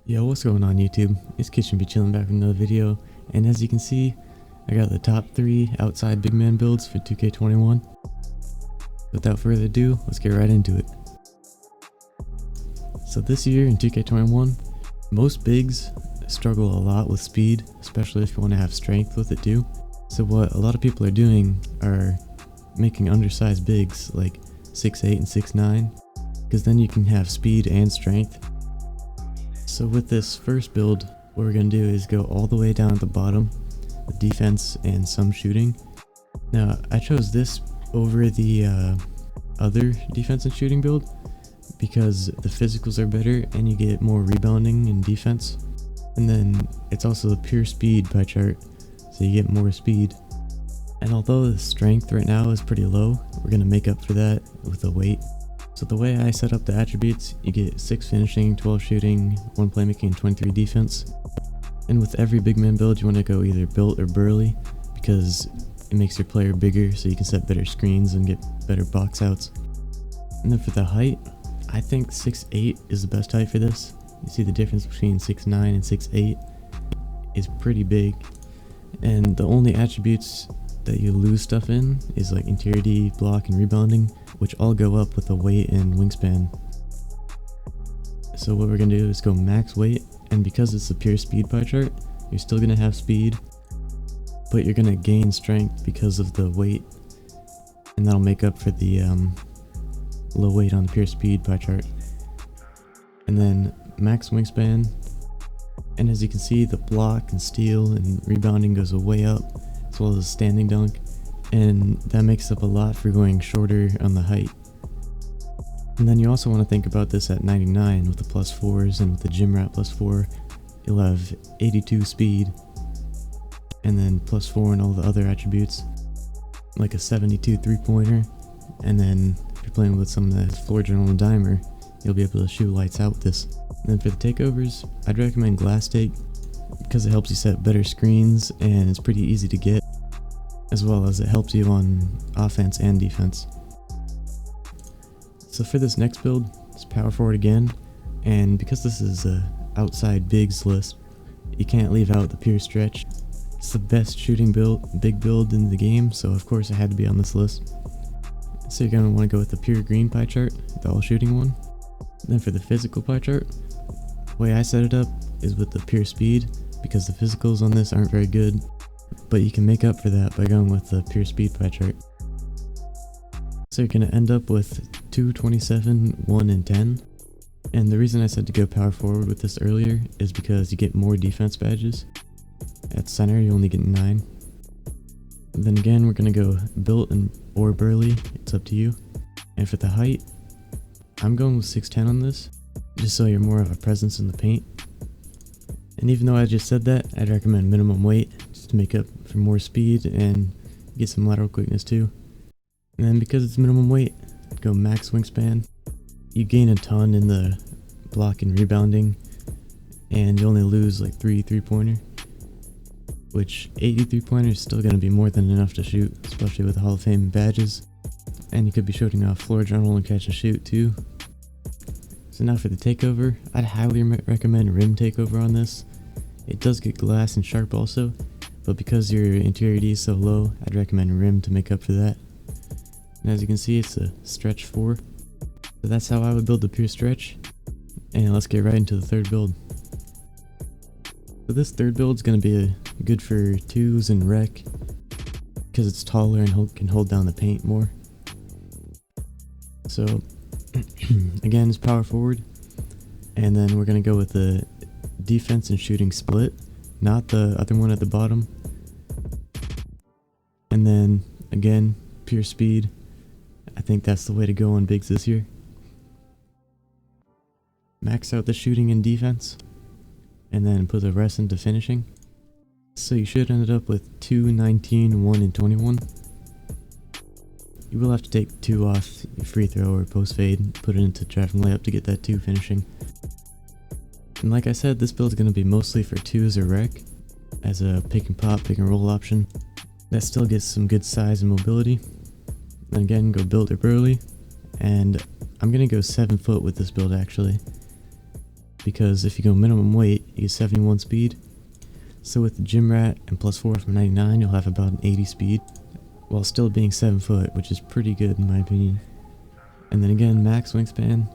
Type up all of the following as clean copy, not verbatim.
Yo, what's going on YouTube? It's KitchenBChillin back with another video, and as you can see, I got the top 3 outside big man builds for 2K21. Without further ado, let's get right into it. So this year in 2K21, most bigs struggle a lot with speed, especially if you want to have strength with it too. So what a lot of people are doing are making undersized bigs like 6'8 and 6'9, because then you can have speed and strength. So with this first build, what we're going to do is go all the way down at the bottom with defense and some shooting. Now I chose this over the other defense and shooting build because the physicals are better and you get more rebounding and defense. And then it's also the pure speed pie chart, so you get more speed. And although the strength right now is pretty low, we're going to make up for that with the weight. So the way I set up the attributes, you get 6 finishing, 12 shooting, 1 playmaking, and 23 defense. And with every big man build, you want to go either built or burly because it makes your player bigger so you can set better screens and get better box outs. And then for the height, I think 6'8 is the best height for this. You see the difference between 6'9 and 6'8 is pretty big. And the only attributes that you lose stuff in is like interiority, block, and rebounding, which all go up with the weight and wingspan. So what we're gonna do is go max weight, and because it's a pure speed pie chart, you're still gonna have speed, but you're gonna gain strength because of the weight, and that'll make up for the low weight on the pure speed pie chart. And then max wingspan, and as you can see, the block and steal and rebounding goes way up, as well as standing dunk, and that makes up a lot for going shorter on the height. And then you also want to think about this at 99 with the +4s, and with the gym rat +4 you'll have 82 speed, and then +4 and all the other attributes like a 72 3-pointer. And then if you're playing with some of that floor general and dimer, you'll be able to shoot lights out with this. And then for the takeovers, I'd recommend glass take because it helps you set better screens and it's pretty easy to get, as well as it helps you on offense and defense. So for this next build, it's power forward again, and because this is a outside bigs list, you can't leave out the pure stretch. It's the best shooting big build in the game, so of course it had to be on this list. So you're going to want to go with the pure green pie chart, the all shooting one. Then for the physical pie chart, the way I set it up is with the pure speed, because the physicals on this aren't very good, but you can make up for that by going with the pure speed pie chart. So you're going to end up with 2, 27, 1, and 10. And the reason I said to go power forward with this earlier is because you get more defense badges. At center you only get 9. And then again, we're going to go built or burly, it's up to you. And for the height, I'm going with 6'10 on this, just so you're more of a presence in the paint. And even though I just said that, I'd recommend minimum weight just to make up for more speed and get some lateral quickness too. And then because it's minimum weight, go max wingspan. You gain a ton in the block and rebounding, and you only lose like 3 3-pointer, which 80 3-pointer is still going to be more than enough to shoot, especially with Hall of Fame badges. And you could be shooting off floor general and catch and shoot too. So now for the takeover, I'd highly recommend rim takeover on this. It does get glass and sharp also, but because your interiority is so low, I'd recommend rim to make up for that. And as you can see, it's a stretch 4. So that's how I would build the pure stretch. And let's get right into the third build. So this third build is going to be good for 2s and rec, because it's taller and can hold down the paint more. So again, it's power forward, and then we're going to go with the defense and shooting split, not the other one at the bottom. And then again, pure speed. I think that's the way to go on bigs this year. Max out the shooting and defense, and then put the rest into finishing. So you should end up with 2, 19, 1, and 21. You will have to take 2 off your free throw or post fade, put it into driving layup to get that 2 finishing. And like I said, this build is going to be mostly for 2s or rec, as a pick and pop, pick and roll option. That still gets some good size and mobility. Then again, go build or burly, and I'm going to go 7 foot with this build actually. because if you go minimum weight, you get 71 speed. So with the gym rat and +4 from 99, you'll have about an 80 speed, while still being 7 foot, which is pretty good in my opinion. And then again, max wingspan,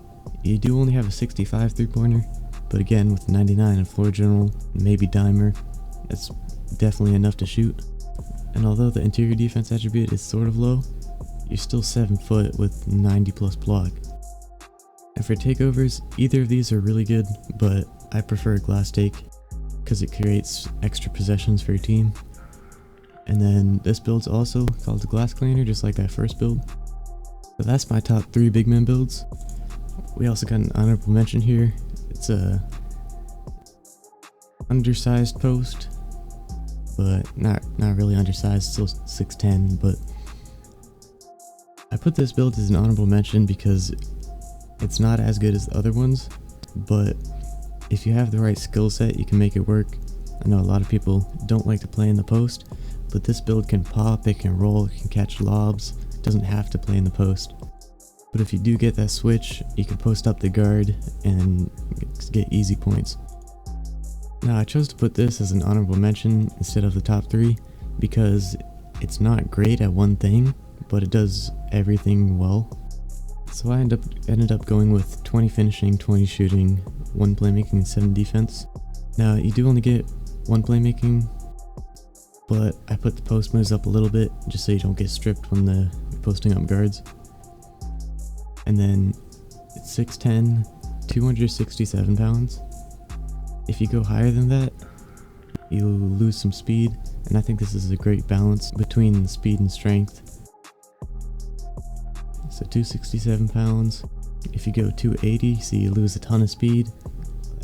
you do only have a 65 3-pointer, but again with 99 and floor general, maybe dimer, that's definitely enough to shoot. And although the interior defense attribute is sort of low, you're still 7 foot with 90 plus block. And for takeovers, either of these are really good, but I prefer glass take because it creates extra possessions for your team. And then this build's also called the glass cleaner, just like that first build. So that's my top 3 big man builds. We also got an honorable mention here. It's a undersized post, but not really undersized, still 6'10", but I put this build as an honorable mention because it's not as good as the other ones, but if you have the right skill set, you can make it work. I know a lot of people don't like to play in the post, but this build can pop, it can roll, it can catch lobs, it doesn't have to play in the post. But if you do get that switch, you can post up the guard and get easy points. Now I chose to put this as an honorable mention instead of the top 3 because it's not great at one thing, but it does everything well. So I ended up going with 20 finishing, 20 shooting, 1 playmaking, and 7 defense. Now you do only get 1 playmaking, but I put the post moves up a little bit just so you don't get stripped when you're posting up guards. And then it's 6'10", 267 pounds. If you go higher than that, you lose some speed, and I think this is a great balance between speed and strength. So 267 pounds. If you go 280, so you lose a ton of speed.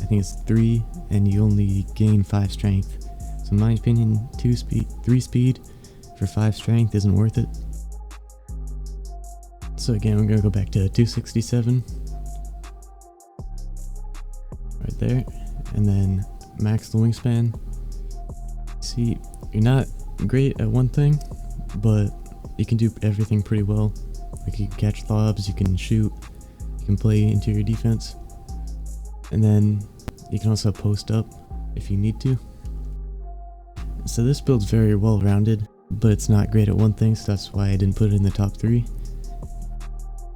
I think it's 3, and you only gain 5 strength. So in my opinion, 3 speed for 5 strength isn't worth it. So again, we're gonna go back to 267. Right there. And then max the wingspan. See, you're not great at one thing, but you can do everything pretty well. Like you can catch lobs, you can shoot, you can play interior defense, and then you can also post up if you need to. So this build's very well rounded, but it's not great at one thing, so that's why I didn't put it in the top 3.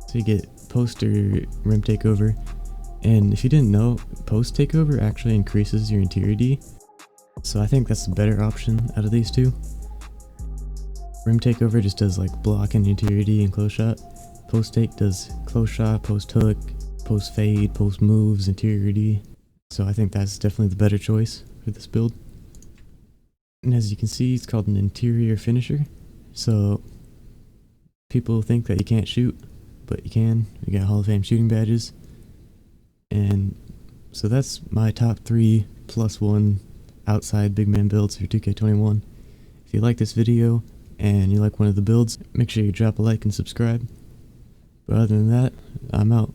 So you get post or rim takeover, and if you didn't know, post takeover actually increases your interior D, so I think that's the better option out of these 2. Rim takeover just does like block and interior D and close shot. Post take does close shot, post hook, post fade, post moves, interior D. So I think that's definitely the better choice for this build. And as you can see, it's called an interior finisher. So people think that you can't shoot, but you can. You got Hall of Fame shooting badges. And so that's my top 3 +1 outside big man builds for 2K21. If you like this video and you like one of the builds, make sure you drop a like and subscribe. But other than that, I'm out.